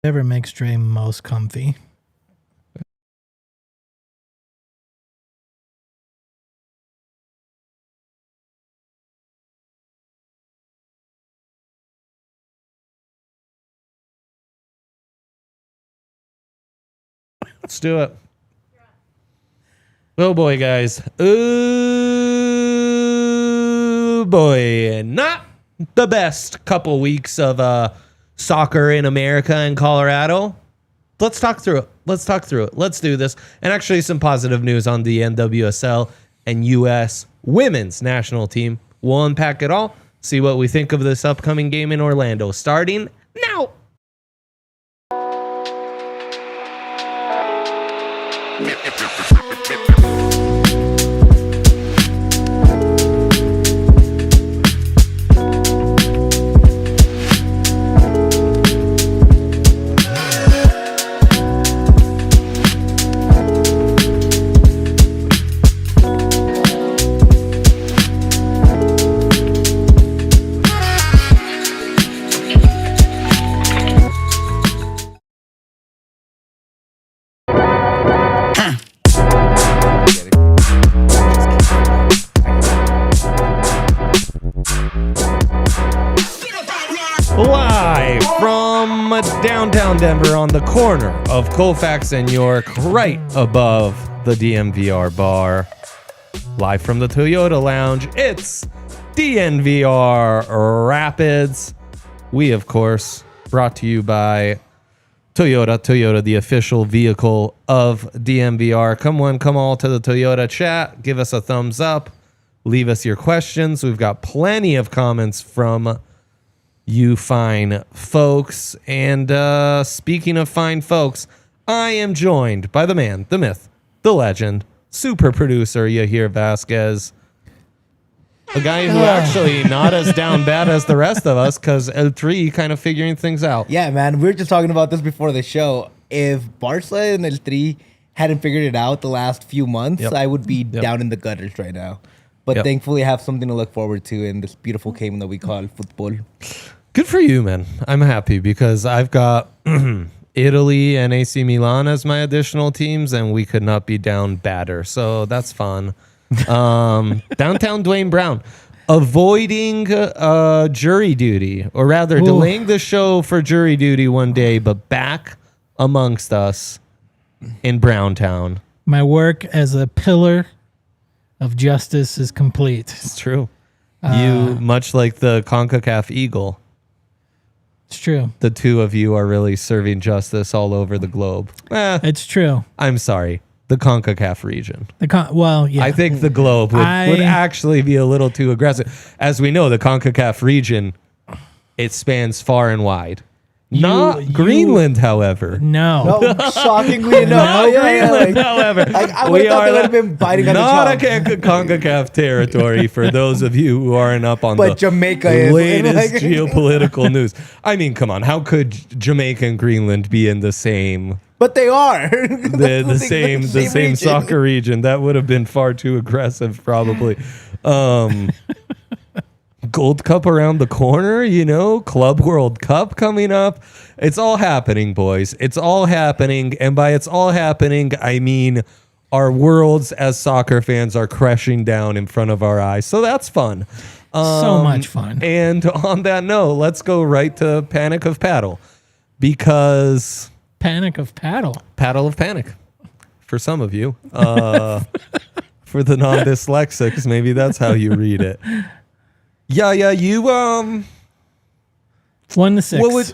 Whatever makes Dre most comfy. Let's do it. Oh boy, guys. Oh boy. Not the best couple weeks of soccer in America and Colorado. Let's talk through it. Let's do this. And actually some positive news on the NWSL and US women's national team. We'll unpack it all, see what we think of this upcoming game in Orlando, starting now. Live from downtown Denver on the corner of Colfax and York, right above the DNVR bar. Live from the Toyota Lounge, it's DNVR Rapids. We, of course, brought to you by Toyota. Toyota, the official vehicle of DNVR. Come one, come all to the Toyota chat. Give us a thumbs up. Leave us your questions. We've got plenty of comments from you fine folks. And speaking of fine folks, I am joined by the man, the myth, the legend, super producer Yahir Vazquez. A guy who actually not as down bad as the rest of us, because L3 kind of figuring things out. Yeah, man. We were just talking about this before the show. If Barca and L3 hadn't figured it out the last few months, I would be down in the gutters right now. But thankfully, I have something to look forward to in this beautiful game that we call football. Good for you, man. I'm happy because I've got Italy and AC Milan as my additional teams, and we could not be down badder. So that's fun. Downtown Duane Brown avoiding jury duty, or rather delaying the show for jury duty one day, but back amongst us in Browntown. My work as a pillar of justice is complete. It's true. You, much like the CONCACAF Eagle, it's true. the two of you are really serving justice all over the globe. It's true. I'm sorry. The CONCACAF region. I think the globe would actually be a little too aggressive. As we know, the CONCACAF region, it spans far and wide. Not Greenland, however. No, Shockingly enough. Greenland, however. I would have thought they would have been biting on the not a chops. CONCACAF territory for those of you who aren't up on But Jamaica is. latest geopolitical news. I mean, come on. How could Jamaica and Greenland be in the same... But they are. the same region. soccer region? That would have been far too aggressive, probably. Gold Cup around the corner, Club World Cup coming up. It's all happening, boys. It's all happening. And by it's all happening, I mean our worlds as soccer fans are crashing down in front of our eyes. So that's fun. So much fun. And on that note, let's go right to Panic of Paddle. Because... Panic of Paddle. Paddle of Panic. For some of you. For the non-dyslexics, maybe that's how you read it. Yeah, you 1-6.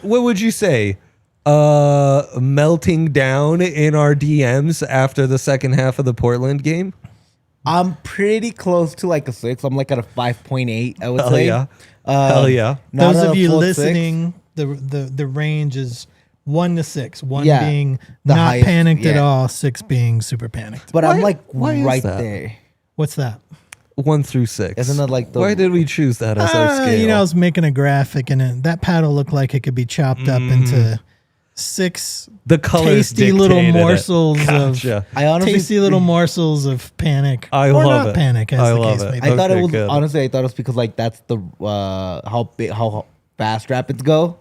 What would you say? Melting down in our DMs after the second half of the Portland game? I'm pretty close to like a 6. I'm like at a 5.8, I would Hell say. Yeah. Hell yeah. Those of you listening, the range is 1-6. 1 being the not highest, panicked at all, 6 being super panicked. But I'm like why is right that? there. What's that? 1 through 6. Isn't that like the... Why did we choose that as our scale? I was making a graphic, and that paddle looked like it could be chopped up into 6 the colors tasty little dictated it. morsels Gotcha. of tasty little morsels of panic. I or love not it. panic, as I the love case it. may be. I thought it Okay, was good. honestly. I thought it was because like that's the how fast rapids go.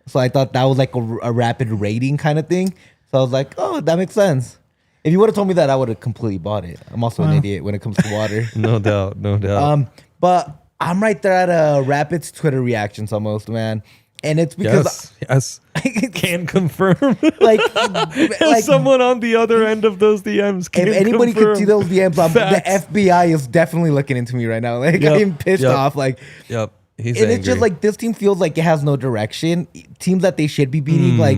So I thought that was like a rapid rating kind of thing. So I was like, oh, that makes sense. If you would have told me that, I would have completely bought it. I'm also an idiot when it comes to water. No doubt. But I'm right there at Rapids Twitter reactions almost, man. And it's because yes, can confirm. like someone on the other end of those DMs. Can if anybody confirm. could see those DMs, the FBI is definitely looking into me right now. Like I am pissed off. Like he's and angry. it's just like this team feels like it has no direction. Teams that they should be beating, like,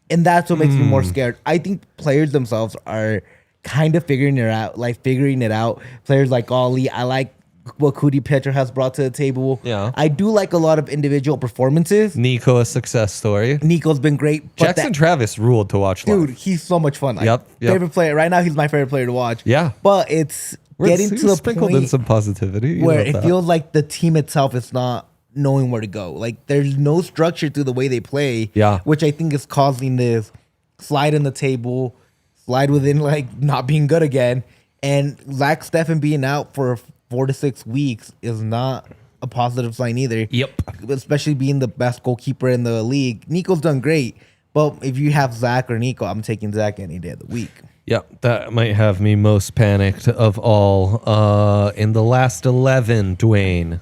and that's what makes me more scared. I think players themselves are kind of figuring it out. Players like Ollie, I like what Cootie Pitcher has brought to the table. Yeah. I do like a lot of individual performances. Nico, a success story. Nico's been great. But Jackson Travis ruled to watch live. dude, he's so much fun. Like, Yep. Favorite player. Right now, he's my favorite player to watch. Yeah. But it's getting to the sprinkled point in some positivity. You where love it that. feels like the team itself is not knowing where to go. Like, there's no structure to the way they play. Yeah. Which I think is causing this slide in the table, slide within, like, not being good again. And Zach Steffen being out for 4 to 6 weeks is not a positive sign either. Yep. Especially being the best goalkeeper in the league. Nico's done great, but if you have Zach or Nico, I'm taking Zach any day of the week. Yep, that might have me most panicked of all. In the last 11, Duane,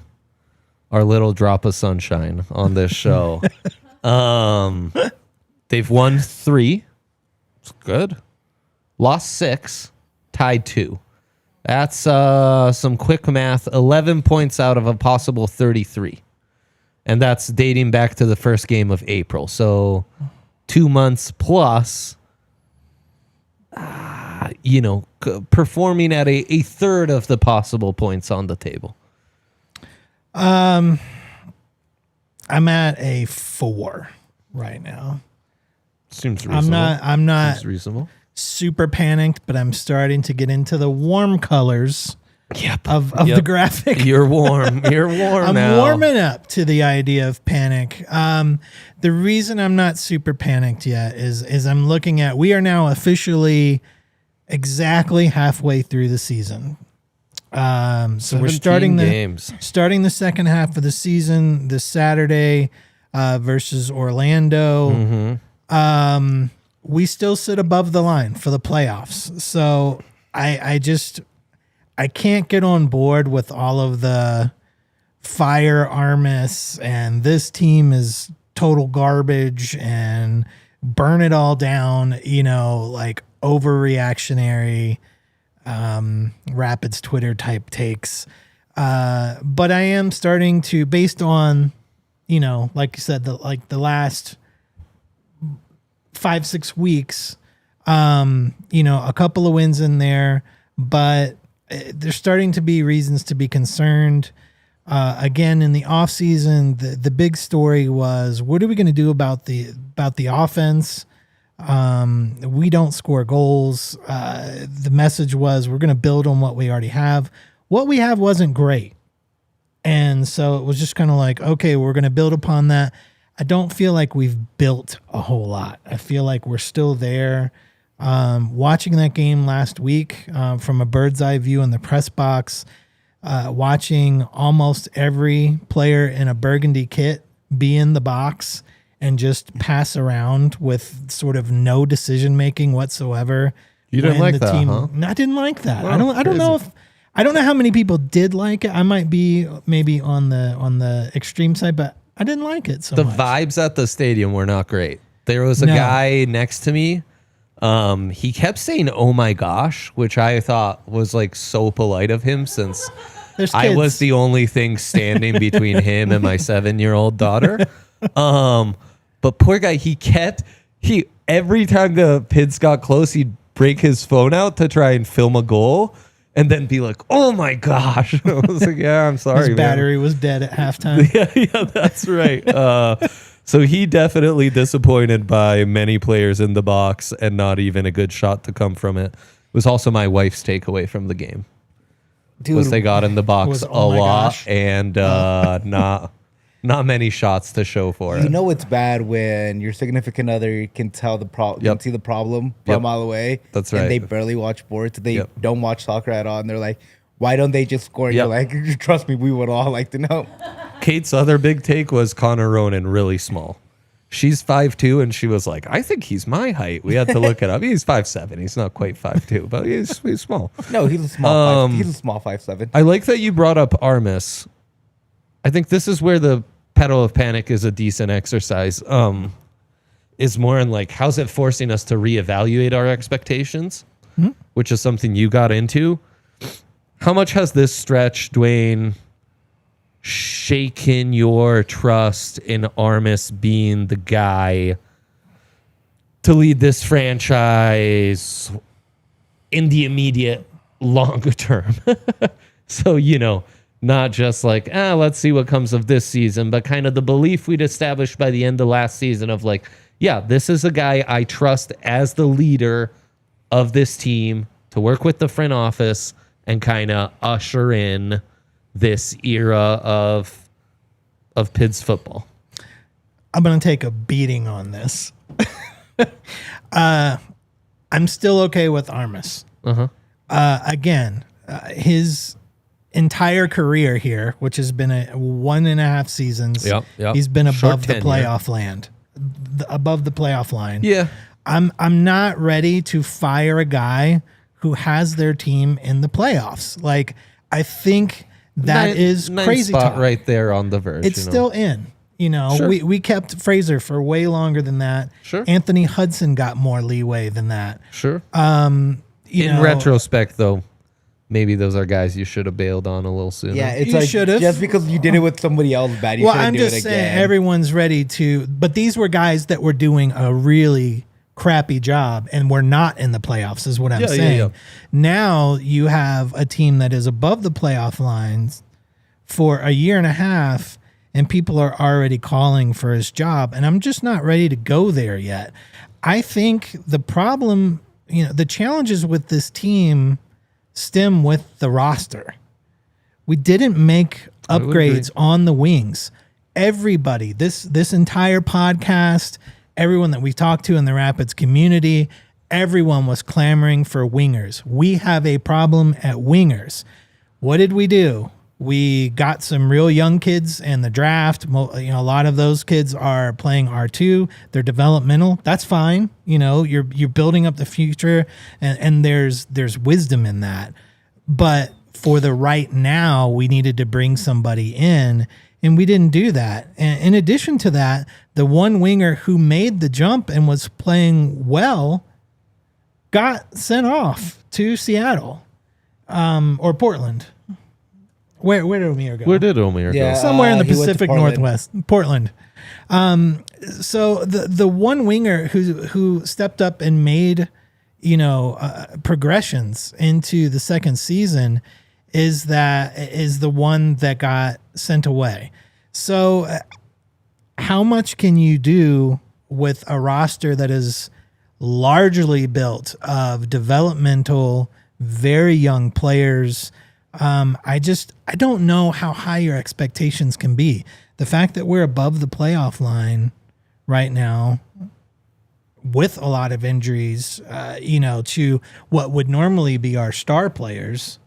our little drop of sunshine on this show. They've won 3. It's good. Lost 6, tied 2. That's some quick math. 11 points out of a possible 33. And that's dating back to the first game of April. So 2 months plus, performing at a third of the possible points on the table. I'm at a 4 right now. Seems reasonable. I'm not Seems reasonable. super panicked, but I'm starting to get into the warm colors of the graphic. You're warm. You're warm I'm now. warming up to the idea of panic. The reason I'm not super panicked yet is I'm looking at, we are now officially exactly halfway through the season. So we're starting the second half of the season this Saturday versus Orlando. We still sit above the line for the playoffs. So I can't get on board with all of the fire Armas and this team is total garbage and burn it all down, like overreactionary Rapids Twitter type takes. But I am starting to, based on, like you said, the last 5-6 weeks, a couple of wins in there, but there's starting to be reasons to be concerned. Again, in the offseason, the big story was, what are we going to do about the offense? We don't score goals. The message was, we're going to build on what we already have. What we have wasn't great. And so it was just kind of like, okay, we're going to build upon that. I don't feel like we've built a whole lot. I feel like we're still there. Watching that game last week from a bird's eye view in the press box, watching almost every player in a burgundy kit be in the box and just pass around with sort of no decision making whatsoever. You didn't like that, huh? I didn't like that. Well, I don't know how many people did like it. I might be maybe on the extreme side, but I didn't like it so much. The vibes at the stadium were not great. There was a guy next to me. He kept saying, "Oh my gosh," which I thought was like so polite of him, since I was the only thing standing between him and my 7-year-old daughter. But poor guy, every time the Pids got close, he'd break his phone out to try and film a goal and then be like, "Oh my gosh." I was like, "Yeah, I'm sorry, His battery was dead at halftime. Yeah, that's right. So he definitely disappointed by many players in the box and not even a good shot to come from it. It was also my wife's takeaway from the game. Dude, Was they got in the box a lot and not many shots to show for it. It's bad when your significant other can tell the problem, can see the problem from a mile away. That's right. And they barely watch sports. They don't watch soccer at all. And they're like, why don't they just score? And you're like, trust me, we would all like to know. Kate's other big take was Connor Ronan really small. she's 5'2", and she was like, I think he's my height. We had to look it up. He's 5'7". He's not quite 5'2", but he's small. No, he's a small. He's a small 5'7". I like that you brought up Armas. I think this is where the pedal of panic is a decent exercise. Is more in like, how's it forcing us to reevaluate our expectations, which is something you got into. How much has this stretch, Duane, shaken your trust in Armas being the guy to lead this franchise in the immediate longer term? So, not just like, let's see what comes of this season, but kind of the belief we'd established by the end of last season of like, yeah, this is a guy I trust as the leader of this team to work with the front office and kind of usher in this era of Pids football. I'm going to take a beating on this. I'm still okay with Armas. Again, his entire career here, which has been 1.5 seasons, he's been above the playoff land. Above the playoff line. Yeah. I'm not ready to fire a guy who has their team in the playoffs. Like, I think that is crazy spot talk. Right there on the verge. It's still in. Sure. We kept Fraser for way longer than that. Sure. Anthony Hudson got more leeway than that. Sure. In retrospect, though, maybe those are guys you should have bailed on a little sooner. Yeah, it's You like should've. just because you did it with somebody else bad, you shouldn't I'm do it just again. saying everyone's ready to, but these were guys that were doing a really crappy job and were not in the playoffs is what I'm saying. Yeah. Now you have a team that is above the playoff lines for 1.5 years and people are already calling for his job, and I'm just not ready to go there yet. I think the problem, the challenges with this team stem with the roster. We didn't make upgrades on the wings. Everybody, this entire podcast, everyone that we talked to in the Rapids community, everyone was clamoring for wingers. We have a problem at wingers. What did we do? We got some real young kids in the draft. A lot of those kids are playing R2. They're developmental. That's fine. You're building up the future, and there's wisdom in that. But for the right now, we needed to bring somebody in, and we didn't do that. And in addition to that, the one winger who made the jump and was playing well got sent off to Seattle or Portland. Where did Omir go? Where did Omir go? Somewhere in the he went to Pacific Portland. Northwest, Portland. So the one winger who stepped up and made progressions into the second season is the one that got sent away. So how much can you do with a roster that is largely built of developmental, very young players? I don't know how high your expectations can be. The fact that we're above the playoff line right now with a lot of injuries, to what would normally be our star players,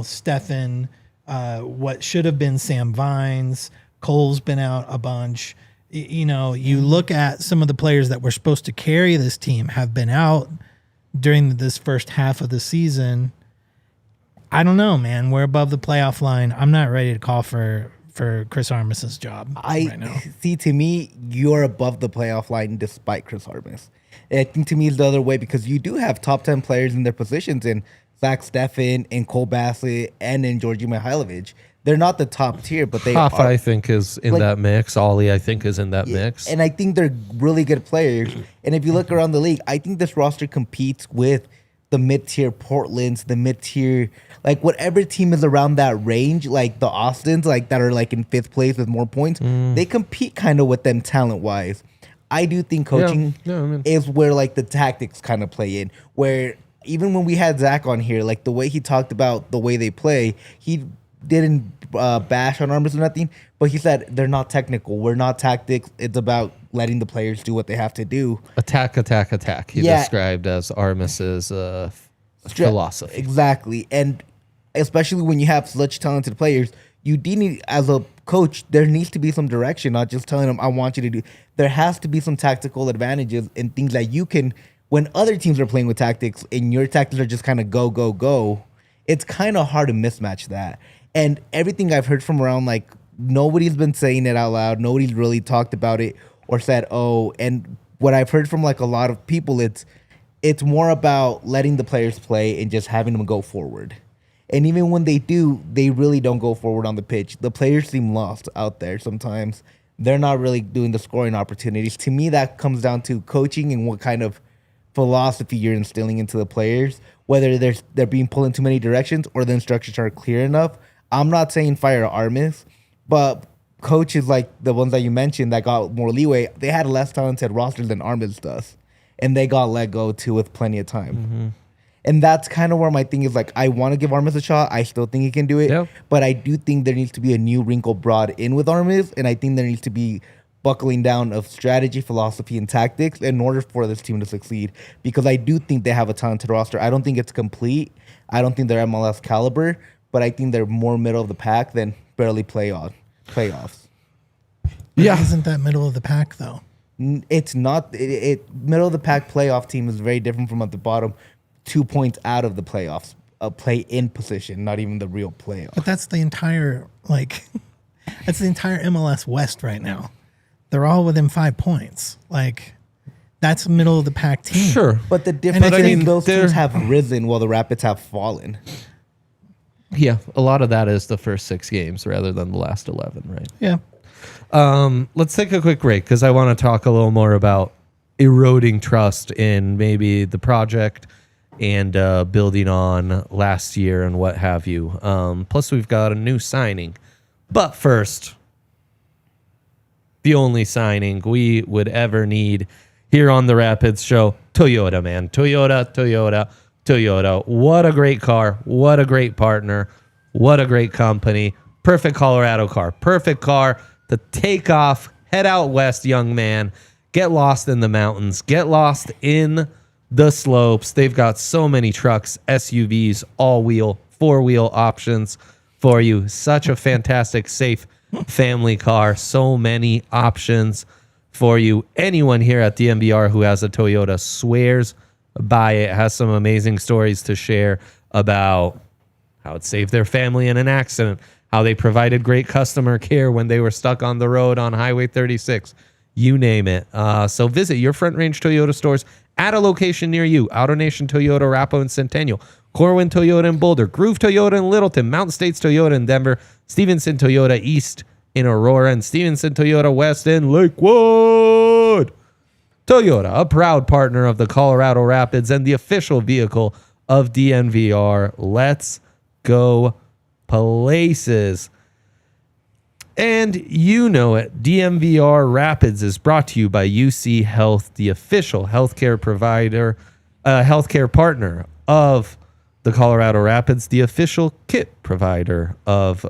Stefan, what should have been Sam Vines, Cole's been out a bunch. You look at some of the players that were supposed to carry this team have been out during this first half of the season. I don't know, man. We're above the playoff line. I'm not ready to call for Chris Armas's job right now. See, to me, you're above the playoff line despite Chris Armas. I think to me it's the other way because you do have top 10 players in their positions in Zach Steffen, in Cole Bassett, and in Georgi Mihailovic. They're not the top tier, but they Hoff, are. I think, is in that mix. Ollie, I think, is in that mix. And I think they're really good players. And if you look around the league, I think this roster competes with the mid-tier Portlands, the mid-tier, like whatever team is around that range, like the Austins, like that are like in 5th place with more points, they compete kind of with them talent-wise. I do think coaching is where like the tactics kind of play in, where even when we had Zach on here, like the way he talked about the way they play, he didn't bash on Armas or nothing, but he said they're not technical. We're not tactics. It's about letting the players do what they have to do. Attack. He described as Armas's philosophy. Exactly. And especially when you have such talented players, you do need, as a coach, there needs to be some direction, not just telling them, I want you to do. There has to be some tactical advantages and things that you can, when other teams are playing with tactics and your tactics are just kind of go, go, go, it's kind of hard to mismatch that. And everything I've heard from around, like, nobody's been saying it out loud. Nobody's really talked about it or said, oh, and what I've heard from like a lot of people, it's more about letting the players play and just having them go forward. And even when they do, they really don't go forward on the pitch. The players seem lost out there sometimes. They're not really doing the scoring opportunities. To me, that comes down to coaching and what kind of philosophy you're instilling into the players, whether they're being pulled in too many directions or the instructions are clear enough. I'm not saying fire Armas, but coaches like the ones that you mentioned that got more leeway, they had a less talented roster than Armas does. And they got let go too with plenty of time. Mm-hmm. And that's kind of where my thing is, like, I want to give Armas a shot. I still think he can do it. Yep. But I do think there needs to be a new wrinkle brought in with Armas. And I think there needs to be buckling down of strategy, philosophy, and tactics in order for this team to succeed. Because I do think they have a talented roster. I don't think it's complete. I don't think they're MLS caliber. But I think they're more middle of the pack than barely playoffs. Yeah. Isn't that middle of the pack, though? It's not. Middle of the pack playoff team is very different from at the bottom. 2 points out of the playoffs, a play-in position, not even the real playoff. But that's the entire, that's the entire MLS West right now. They're all within 5 points. Like, that's a middle of the pack team. Sure. But the difference is those teams have risen while the Rapids have fallen. Yeah, a lot of that is the first 6 games rather than the last 11, right? Yeah. Let's take a quick break because I want to talk a little more about eroding trust in maybe the project and building on last year and what have you. Plus, we've got a new signing. But first, the only signing we would ever need here on the Rapids show, Toyota, man. Toyota. What a great car. What a great partner. What a great company. Perfect Colorado car. Perfect car to take off, head out west, young man. Get lost in the mountains. Get lost in the slopes. They've got so many trucks, SUVs, all-wheel, 4-wheel options for you. Such a fantastic, safe family car. So many options for you. Anyone here at DNVR who has a Toyota swears by it, has some amazing stories to share about how it saved their family in an accident, how they provided great customer care when they were stuck on the road on Highway 36. You name it. So visit your Front Range Toyota stores at a location near you. AutoNation Toyota, Arapahoe and Centennial. Corwin Toyota in Boulder. Groove Toyota in Littleton. Mountain States Toyota in Denver. Stevenson Toyota East in Aurora. And Stevenson Toyota West in Lakewood. Toyota, a proud partner of the Colorado Rapids and the official vehicle of DNVR. Let's go places. And you know it, DNVR Rapids is brought to you by UC Health, the official healthcare provider, healthcare partner of the Colorado Rapids, the official kit provider of,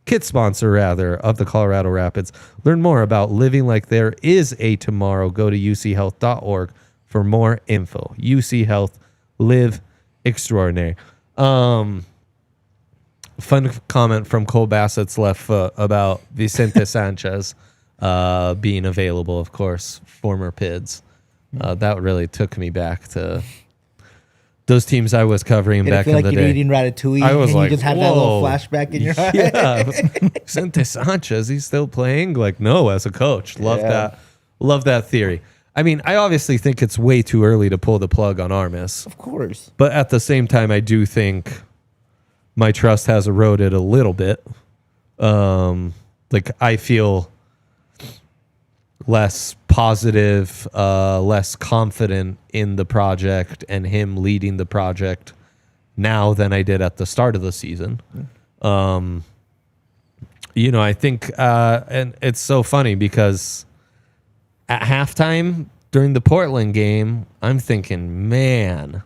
kit sponsor rather, of the Colorado Rapids. Learn more about living like there is a tomorrow. Go to uchealth.org for more info. UC Health, live extraordinary. Fun comment from Cole Bassett's left foot about Vicente Sanchez being available, of course, former PIDs. That really took me back to those teams I was covering back in the day. You're eating ratatouille I was and like, you just had that little flashback in your eye. Yeah, Vicente Sanchez, he's still playing? Like, no, as a coach. Love that theory. I mean, I obviously think it's way too early to pull the plug on Armas. Of course. But at the same time, I do think my trust has eroded a little bit. Like, I feel less positive, less confident in the project and him leading the project now than I did at the start of the season. I think, and it's so funny because at halftime during the Portland game, I'm thinking, man,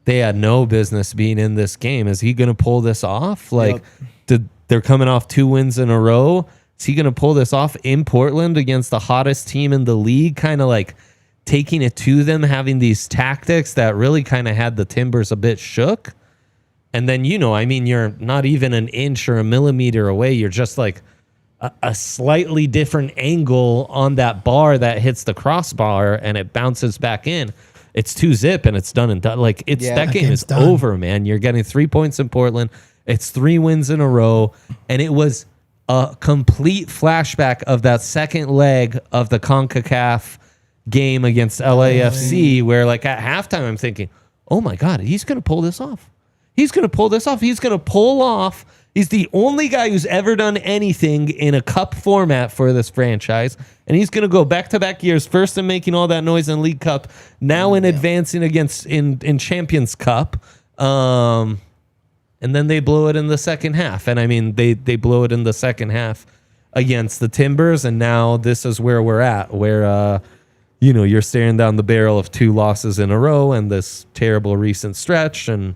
they had no business being in this game. Is he going to pull this off? Like, they're coming off 2 wins in a row. Is he going to pull this off in Portland against the hottest team in the league? Kind of like taking it to them, having these tactics that really kind of had the Timbers a bit shook. And then, you're not even an inch or a millimeter away. You're just like a slightly different angle on that bar that hits the crossbar and it bounces back in. It's 2-zip and it's done and done. Like that game is done. Over, man. You're getting 3 points in Portland. It's 3 wins in a row. And it was a complete flashback of that second leg of the CONCACAF game against LAFC, where like at halftime, I'm thinking, oh my God, he's going to pull this off. He's going to pull this off. He's going to pull off. He's the only guy who's ever done anything in a cup format for this franchise. And he's going to go back-to-back years, first in making all that noise in League Cup, now in advancing in Champions Cup. And then they blow it in the second half. And I mean, they blow it in the second half against the Timbers. And now this is where we're at, where, you're staring down the barrel of 2 losses in a row and this terrible recent stretch. And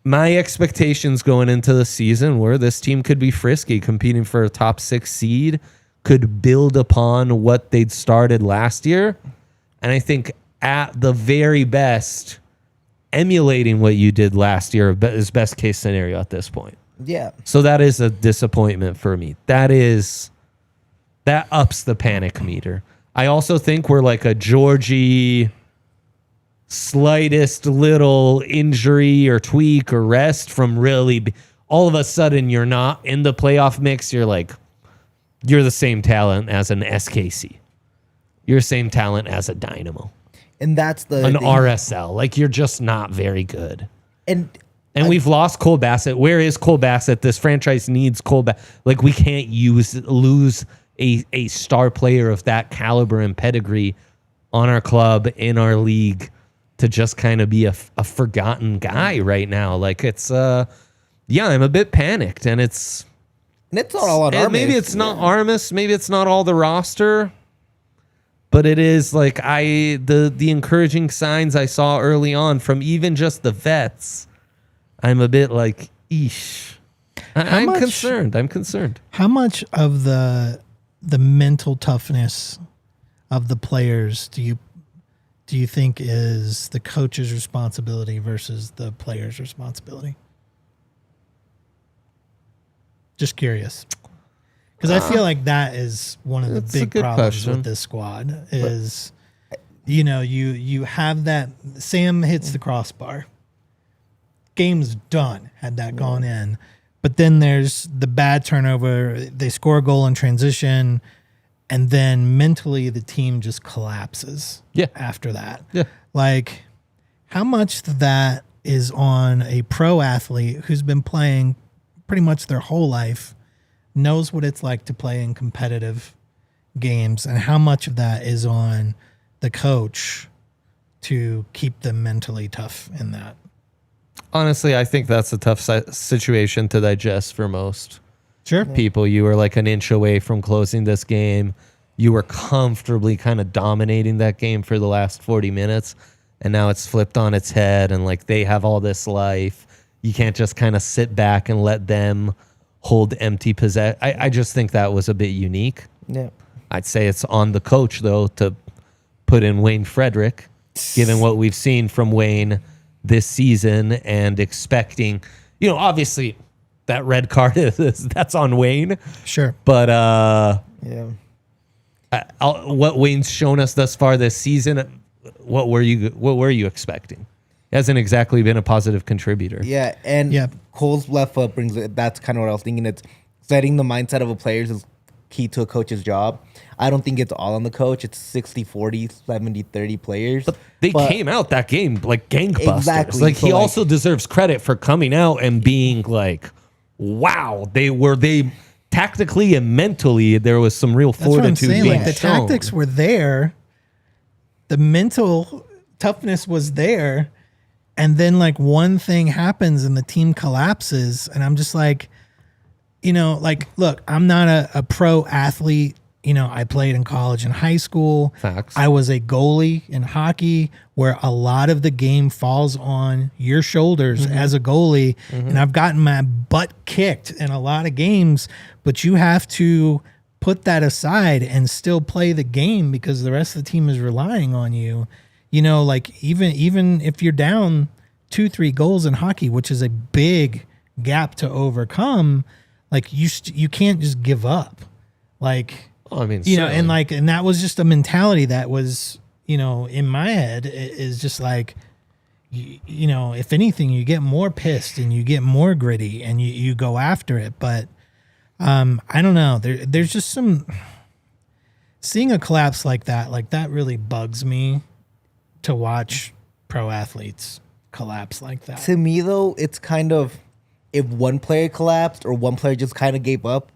my expectations going into the season were this team could be frisky, competing for a top 6 seed, could build upon what they'd started last year. And I think at the very best, emulating what you did last year is best case scenario at this point. Yeah. So that is a disappointment for me. That ups the panic meter. I also think we're like a Georgie slightest little injury or tweak or rest from really all of a sudden you're not in the playoff mix. You're the same talent as an SKC. You're the same talent as a Dynamo. And that's an RSL. Like, you're just not very good. And we've lost Cole Bassett. Where is Cole Bassett? This franchise needs Cole Bassett. Like, we can't lose a star player of that caliber and pedigree on our club, in our league, to just kind of be a forgotten guy right now. Like, it's, I'm a bit panicked. And it's not all on Armas. Maybe it's not Armas. Maybe it's not all the roster. But it is like the encouraging signs I saw early on from even just the vets. I'm a bit like, eesh. I'm concerned. How much of the mental toughness of the players do you think is the coach's responsibility versus the player's responsibility? Just curious. Because I feel like that is one of the big problems with this squad is, you have that, Sam hits the crossbar. Game's done, had that gone in. But then there's the bad turnover. They score a goal in transition, and then mentally the team just collapses after that. Yeah. Like, how much of that is on a pro athlete who's been playing pretty much their whole life, knows what it's like to play in competitive games, and how much of that is on the coach to keep them mentally tough in that? Honestly, I think that's a tough situation to digest for most people. You were like an inch away from closing this game. You were comfortably kind of dominating that game for the last 40 minutes, and now it's flipped on its head, and like they have all this life. You can't just kind of sit back and let them hold empty possession. I just think that was a bit unique. Yeah. I'd say it's on the coach, though, to put in Wayne Frederick, given what we've seen from Wayne this season, and expecting, obviously that red card that's on Wayne. Sure. But what Wayne's shown us thus far this season, what were you expecting? He hasn't exactly been a positive contributor. Yeah, and Cole's left foot brings it. That's kind of what I was thinking. It's setting the mindset of a player is key to a coach's job. I don't think it's all on the coach. It's 60-40, 70-30 players. But they came out that game like gangbusters. Exactly. Like, he also deserves credit for coming out and being like, wow, they tactically and mentally, there was some real fortitude being like, the shown. tactics were there. The mental toughness was there. And then like one thing happens and the team collapses. And I'm just like, look, I'm not a pro athlete. I played in college and high school. Facts. I was a goalie in hockey, where a lot of the game falls on your shoulders as a goalie. And I've gotten my butt kicked in a lot of games, but you have to put that aside and still play the game because the rest of the team is relying on you. Like even if you're down 2-3 goals in hockey, which is a big gap to overcome, like you can't just give up. Like, I mean, you know, and that was just a mentality that was, you know, in my head is just like, you know, if anything, you get more pissed and you get more gritty and you go after it. But I don't know. There's just seeing a collapse like that really bugs me to watch pro athletes collapse like that. To me, though, it's kind of, if one player collapsed or one player just kind of gave up,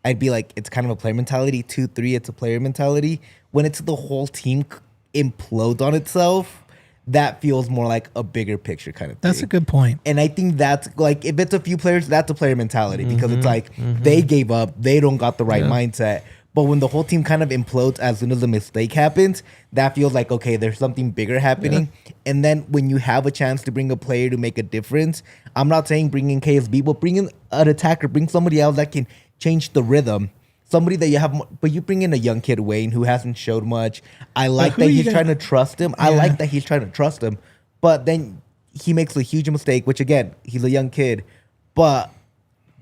I'd be like, it's kind of a player mentality. 2-3, it's a player mentality. When it's the whole team implodes on itself, that feels more like a bigger picture kind of thing. That's a good point. And I think that's like, if it's a few players, that's a player mentality because it's like they gave up, they don't got the right mindset. But when the whole team kind of implodes as soon as a mistake happens, that feels like, okay, there's something bigger happening. Yeah. And then when you have a chance to bring a player to make a difference, I'm not saying bring in KSB, but bring in an attacker, bring somebody else that can change the rhythm. Somebody that you have, but you bring in a young kid, Wayne, who hasn't showed much. I like that he's trying to trust him. I like that he's trying to trust him. But then he makes a huge mistake, which again, he's a young kid. But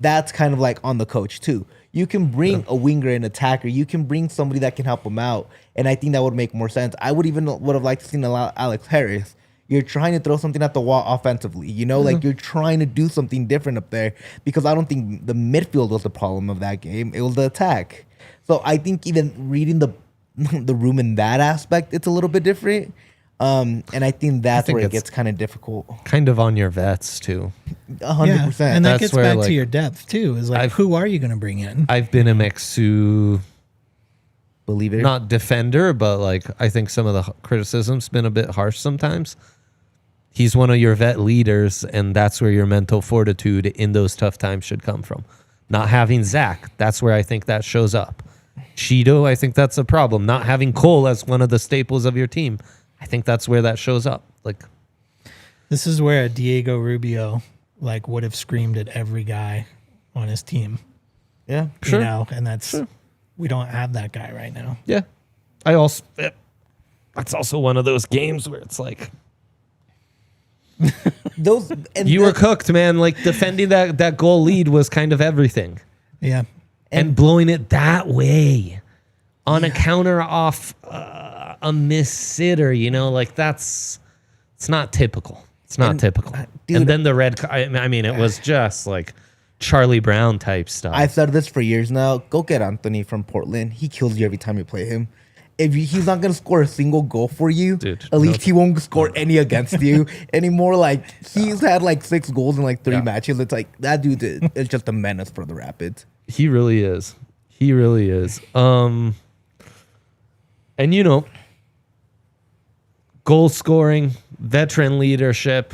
that's kind of like on the coach too. You can bring a winger and attacker. You can bring somebody that can help him out. And I think that would make more sense. I would have liked to see Alex Harris. You're trying to throw something at the wall offensively. You know, like you're trying to do something different up there because I don't think the midfield was the problem of that game. It was the attack. So I think even reading the room in that aspect, it's a little bit different. And I think that's where it gets kind of difficult. Kind of on your vets too. 100%. And that gets back to your depth too. Is like, who are you going to bring in? I've been a Mixu believer, not defender, but like I think some of the criticism's been a bit harsh sometimes. He's one of your vet leaders, and that's where your mental fortitude in those tough times should come from. Not having Zach, that's where I think that shows up. Cheeto, I think that's a problem. Not having Cole as one of the staples of your team, I think that's where that shows up. Like, this is where Diego Rubio like would have screamed at every guy on his team. Yeah, sure. You know, and that's we don't have that guy right now. Yeah, that's also one of those games where it's like you were cooked, man. Like defending that goal lead was kind of everything. Yeah, and blowing it that way on a counter off a miss sitter, you know, like it's not typical. It's not typical. Dude, and then the red, I mean, it was just like Charlie Brown type stuff. I've said this for years now. Go get Anthony from Portland. He kills you every time you play him. If he's not going to score a single goal for you, dude, at least he won't score any against you anymore. Like, he's had like 6 goals in like 3 matches. It's like, that dude is just a menace for the Rapids. He really is. He really is. And, you know, goal scoring, veteran leadership.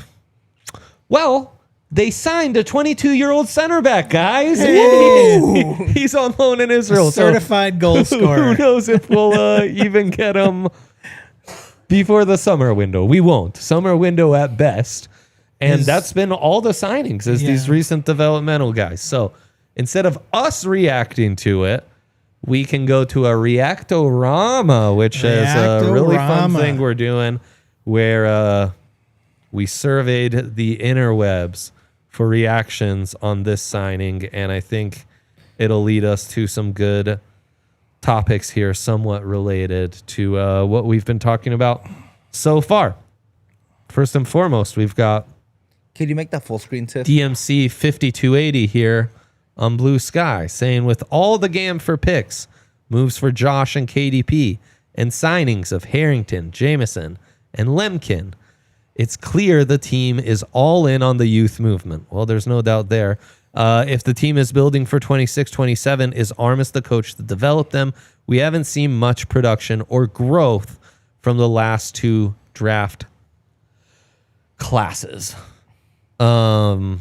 Well, they signed a 22-year-old center back, guys. Hey. He's on loan in Israel. A certified goal scorer. Who knows if we'll even get him before the summer window. We won't. Summer window at best. And that's been all the signings is these recent developmental guys. So instead of us reacting to it, we can go to a React-o-rama, which is a really fun thing we're doing where we surveyed the interwebs for reactions on this signing, and I think it'll lead us to some good topics here, somewhat related to what we've been talking about so far. First and foremost, we've got... Can you make that full screen, Tiff? DMC 5280 here on Blue Sky, saying with all the GAM for picks, moves for Josh and KDP, and signings of Harrington, Jameson, and Lemkin, it's clear the team is all in on the youth movement. Well, there's no doubt there. If the team is building for 26-27, is Armas the coach to develop them? We haven't seen much production or growth from the last 2 draft classes. I'd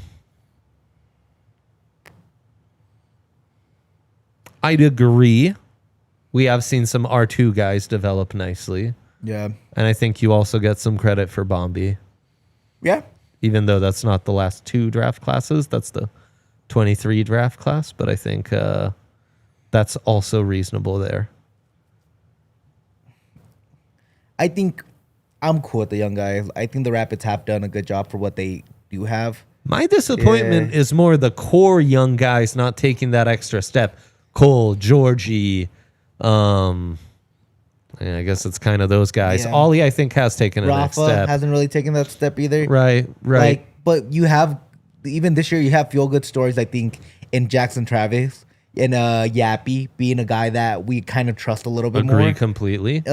agree. We have seen some R2 guys develop nicely. Yeah. And I think you also get some credit for Bombi. Yeah. Even though that's not the last 2 draft classes. That's the 23 draft class. But I think that's also reasonable there. I think I'm cool with the young guys. I think the Rapids have done a good job for what they do have. My disappointment is more the core young guys not taking that extra step. Cole, Georgie, I guess it's kind of those guys. Yeah. Ollie, I think, has taken a next Rafa step. hasn't really taken that step either. Right. Like, but you have, even this year, you have feel good stories, I think, in Jackson Travis and Yappy being a guy that we kind of trust a little bit more. Agree completely.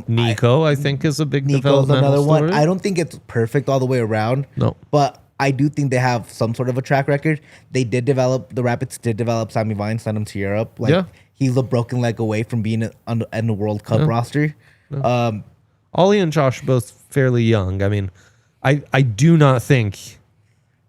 Nico, I think, is a big Nico's developmental another story. one. I don't think it's perfect all the way around. No. But I do think they have some sort of a track record. The Rapids did develop Sammy Vine, send him to Europe. Like, he's a broken leg away from being in the World Cup roster. Ollie and Josh are both fairly young. I mean, I do not think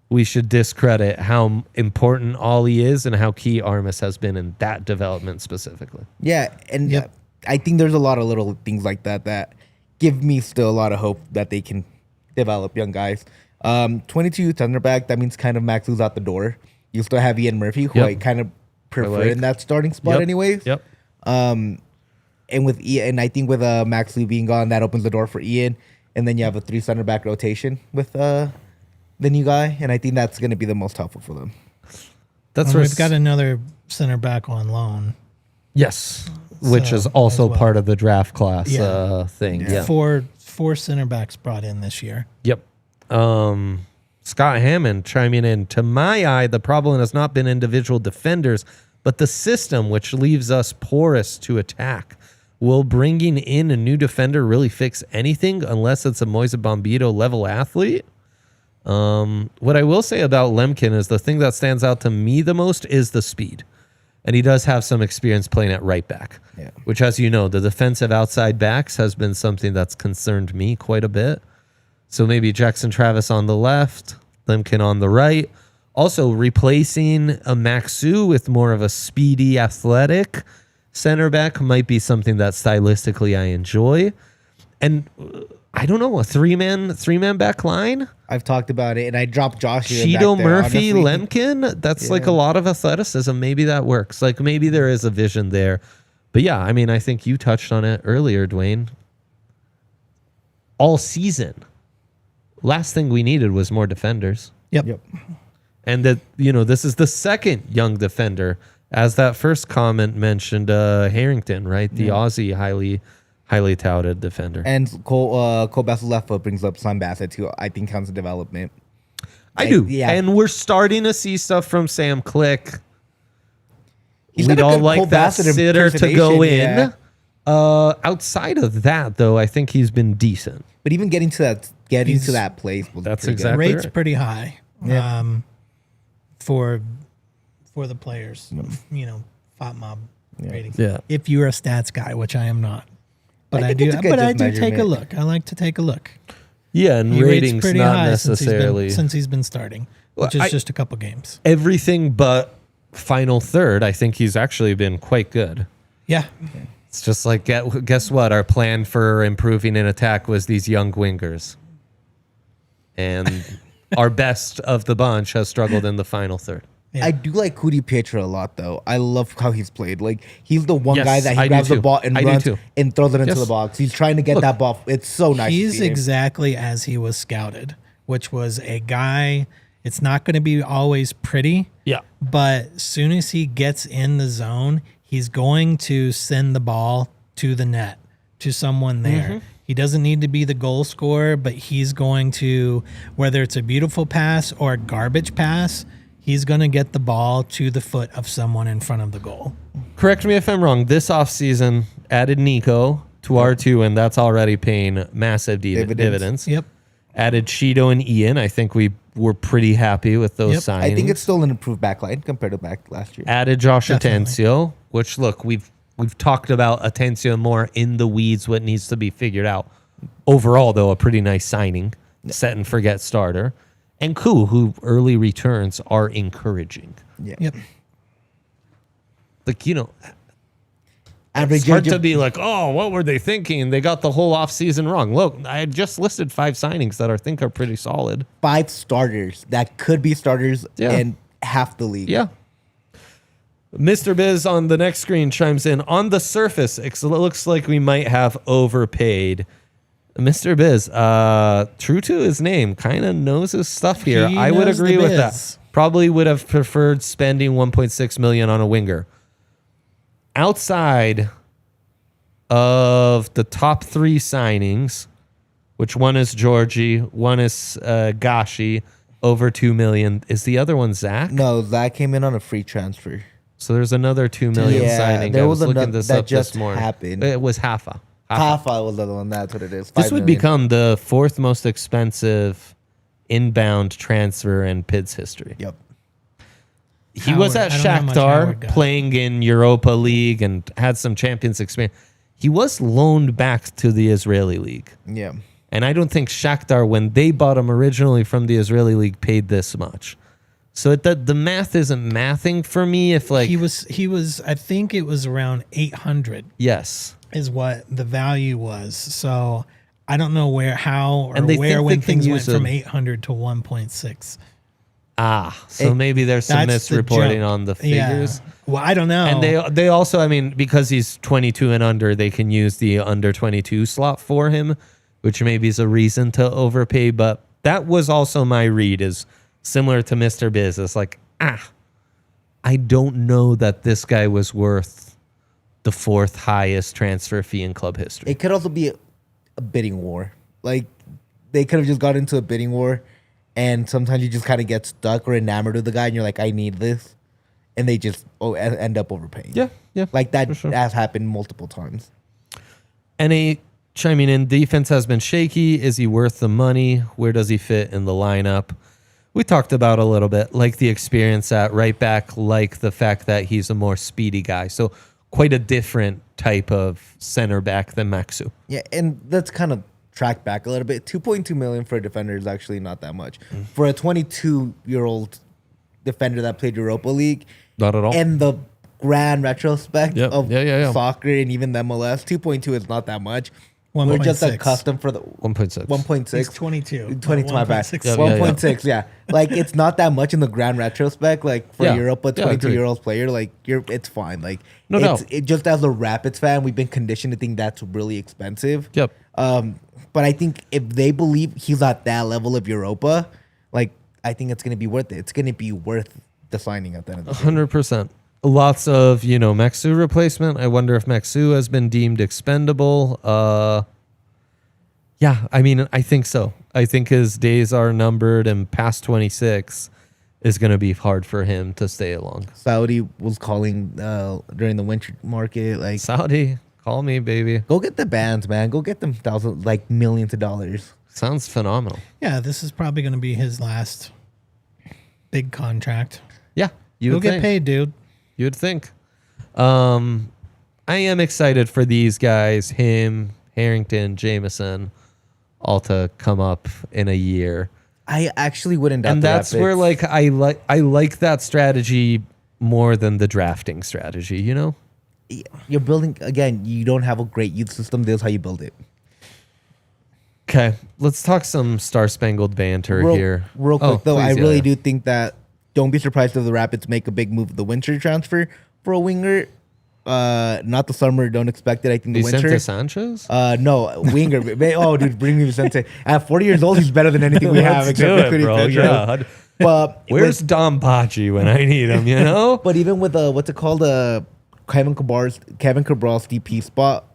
we should discredit how important Ollie is and how key Armas has been in that development specifically. Yeah, and I think there's a lot of little things like that give me still a lot of hope that they can develop young guys. 22 center back, that means kind of Max Lou's out the door. You still have Ian Murphy, who I kind of prefer in that starting spot anyways. Yep. And with Ian, and I think with Max Lou being gone, that opens the door for Ian. And then you have a 3 center back rotation with the new guy, and I think that's going to be the most helpful for them. That's where we've got another center back on loan. Yes, which is also part of the draft class thing. Yeah. Four center backs brought in this year. Yep. Scott Hammond chiming in. To my eye, the problem has not been individual defenders, but the system, which leaves us porous to attack. Will bringing in a new defender really fix anything unless it's a Moise Bombito level athlete? What I will say about Lemkin is the thing that stands out to me the most is the speed. And he does have some experience playing at right back, which, as you know, the defensive outside backs has been something that's concerned me quite a bit. So maybe Jackson Travis on the left, Lemkin on the right. Also replacing a Maxu with more of a speedy, athletic center back might be something that stylistically I enjoy. And I don't know, a three-man back line? I've talked about it, and I dropped Josh. Cheeto, Murphy, Lemkin? That's like a lot of athleticism. Maybe that works. Like, maybe there is a vision there. But yeah, I mean, I think you touched on it earlier, Duane. All season, last thing we needed was more defenders. Yep. And that, this is the second young defender. As that first comment mentioned, Harrington, right? The Aussie highly touted defender. And Cole Bassel's left foot brings up Sam Bassett, who I think counts as development. I do. Yeah. And we're starting to see stuff from Sam Click. We'd all like that sitter to go in. Yeah. Outside of that, though, I think he's been decent. But even getting to that place was that's pretty exactly good. Rate's pretty high. Yeah. For the players, FOT mob ratings. Yeah. If you're a stats guy, which I am not, but I do take a look. I like to take a look. Yeah, and he ratings pretty not high necessarily since he's been starting, which is just a couple games. Everything but final third, I think he's actually been quite good. Yeah. It's just like, guess what? Our plan for improving in attack was these young wingers. And our best of the bunch has struggled in the final third. Yeah. I do like Cudi Pietra a lot, though. I love how he's played. Like, he's the one guy that he grabs the ball and runs and throws it into the box. He's trying to get that ball. It's so nice. He's exactly as he was scouted, which was a guy. It's not going to be always pretty. Yeah. But as soon as he gets in the zone, he's going to send the ball to the net, to someone there. Mm-hmm. He doesn't need to be the goal scorer, but he's going to, whether it's a beautiful pass or a garbage pass, he's going to get the ball to the foot of someone in front of the goal. Correct me if I'm wrong. This offseason added Nico to R2, and that's already paying massive dividends. Yep. Added Cheeto and Ian. I think we were pretty happy with those signings. I think it's still an improved backline compared to back last year. Added Josh Atencio, which, look, we've talked about Atencio more in the weeds, what needs to be figured out. Overall, though, a pretty nice signing. Set and forget starter. And Koo, who early returns are encouraging. Yeah. Yep. Like, it's hard to be like, oh, what were they thinking? They got the whole offseason wrong. Look, I had just listed 5 signings that I think are pretty solid. 5 starters that could be starters in half the league. Yeah. Mr. Biz on the next screen chimes in. On the surface, it looks like we might have overpaid. Mr. Biz, true to his name, kind of knows his stuff here. He I would knows the agree with biz. that. Probably would have preferred spending 1.6 million on a winger. Outside of the top 3 signings, which one is Georgie, one is Gashi, over 2 million. Is the other one Zach? No, Zach came in on a free transfer. So there's another 2 million signing. There I was was looking another this that up just this morning. happened. It was Hafa. Half was the other one. That's what it is. This 5 would million. become the 4th most expensive inbound transfer in PID's history. Yep. He was at I don't know how much Shakhtar Howard got. playing in Europa League and had some Champions experience. He was loaned back to the Israeli League. Yeah. And I don't think Shakhtar, when they bought him originally from the Israeli League, paid this much. So the math isn't mathing for me. If like he was. I think it was around 800 yes, is what the value was. So I don't know how, or And they where think when they can things went use from a- 800 to 1.6. so maybe there's some That's the misreporting jump. on the figures. Yeah. Well, I don't know. And they also, I mean, because he's 22 and under, they can use the under 22 slot for him, which maybe is a reason to overpay. But that was also my read, is similar to Mr. Biz. It's like, I don't know that this guy was worth the 4th highest transfer fee in club history. It could also be a bidding war. Like, they could have just got into a bidding war, and sometimes you just kind of get stuck or enamored with the guy, and you're like, I need this. And they just end up overpaying. Yeah. Like, that for sure. has happened multiple times. NA chiming in, defense has been shaky. Is he worth the money? Where does he fit in the lineup? We talked about a little bit, like the experience at right back, like the fact that he's a more speedy guy. So quite a different type of center back than Maxu. Yeah, and let's kind of track back a little bit. 2.2 million for a defender is actually not that much. For a 22-year-old defender that played Europa League, Not at all. and the grand retrospect Yep. of Yeah. soccer and even the MLS, 2.2 is not that much. We're 1.6. just accustomed for the 1.6. 1.6. He's 22. 22, my bad. 1.6. Yeah, 1.6, yeah. Like, it's not that much in the grand retrospect. Like, for Yeah. Europa, Yeah, agreed. 22-year-old player, like, it's fine. Like, No it's, doubt. it just as a Rapids fan, we've been conditioned to think that's really expensive. Yep. But I think if they believe he's at that level of Europa, like, I think it's going to be worth it. It's going to be worth the signing at the end of the day. 100%. Lots of, Maxu replacement. I wonder if Maxu has been deemed expendable. Yeah, I mean, I think so. I think his days are numbered, and past 26 is going to be hard for him to stay along. Saudi was calling during the winter market, like, Saudi, call me, baby. go get the bands, man. Go get them millions of dollars. Sounds phenomenal. Yeah, this is probably going to be his last big contract. Yeah, you He'll would get think. paid, dude. You'd think. I am excited for these guys, him, Harrington, Jameson, all to come up in a year. I actually wouldn't doubt And the that's Rapids. where I like that strategy more than the drafting strategy, You're building, again, you don't have a great youth system. This is how you build it. Okay, let's talk some Star Spangled banter here. Real quick, though, I please, really yeah. do think that don't be surprised if the Rapids make a big move with the winter transfer for a winger. Not the summer. Don't expect it. I think the Vicente winter. Sanchez? No, winger. Oh, dude, bring me Vicente. At 40 years old, he's better than anything we have. Let's except do for it, Quinny bro. Pedro. Yeah. But Where's Dom Pachi when I need him, But even with what's it called, Kevin Cabral's DP spot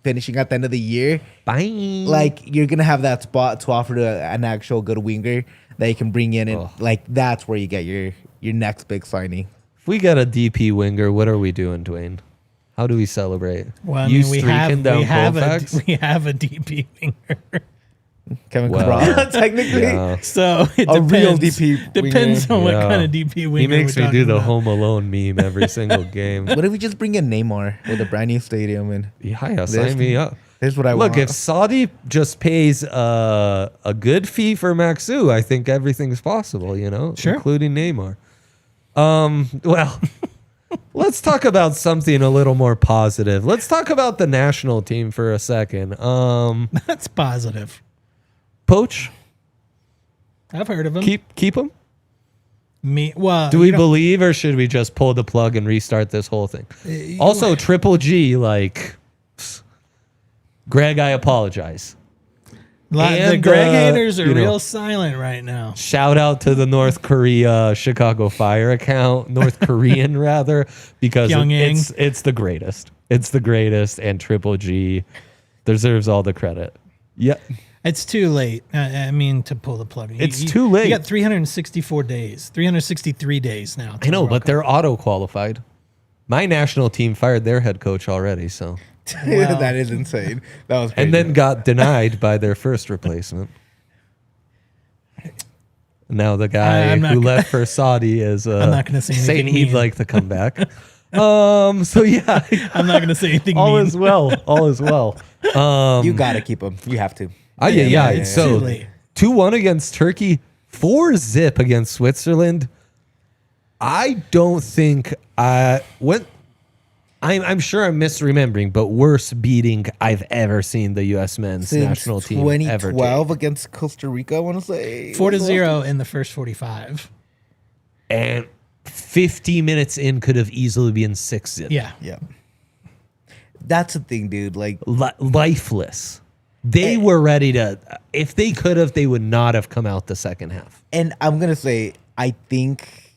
finishing at the end of the year, Bye. like you're gonna have that spot to offer to an actual good winger that you can bring in, and like that's where you get your next big signing. If we got a DP winger, what are we doing, Duane? How do we celebrate? Well, I You mean, we streaking down have Colfax? a DP winger. Kevin Well, Cabral, technically. Yeah. So it A depends. real DP Depends winger. on what Yeah. kind of DP winger He makes we're me do talking the about. Home Alone meme every single game. What if we just bring in Neymar with a brand new stadium and Yeah, sign me up. here's what I Look, want. if Saudi just pays a good fee for Maxu, I think everything's possible, Sure. including Neymar. Well, let's talk about something a little more positive. Let's talk about the national team for a second. That's positive. Poach, I've heard of him. keep him? Well, Do we believe, or should we just pull the plug and restart this whole thing? Also, Triple G, Greg, I apologize. The Greg haters are real silent right now. Shout out to the North Korea Chicago Fire account, North Korean rather, because it's the greatest. It's the greatest, and Triple G deserves all the credit. Yeah. It's too late. I mean, to pull the plug. It's too late. You got 364 days, 363 days now. I know, but they're auto-qualified. My national team fired their head coach already, so. Wow. That is insane. That was crazy. And then got denied by their first replacement. Now the guy who left for Saudi is I'm not gonna say saying he'd like to come back. So yeah, I'm not going to say anything. All is well. All is well. You got to keep him. You have to. Yeah. So 2-1 against Turkey, 4-0 against Switzerland. I don't think I'm sure I'm misremembering, but worst beating I've ever seen the U.S. men's national team ever 2012 against Costa Rica, I want to say. 4-0 in the first 45. And 50 minutes in could have easily been 6-0. Yeah. That's the thing, dude. Like lifeless. They were ready to. If they could have, they would not have come out the second half. And I'm gonna say, I think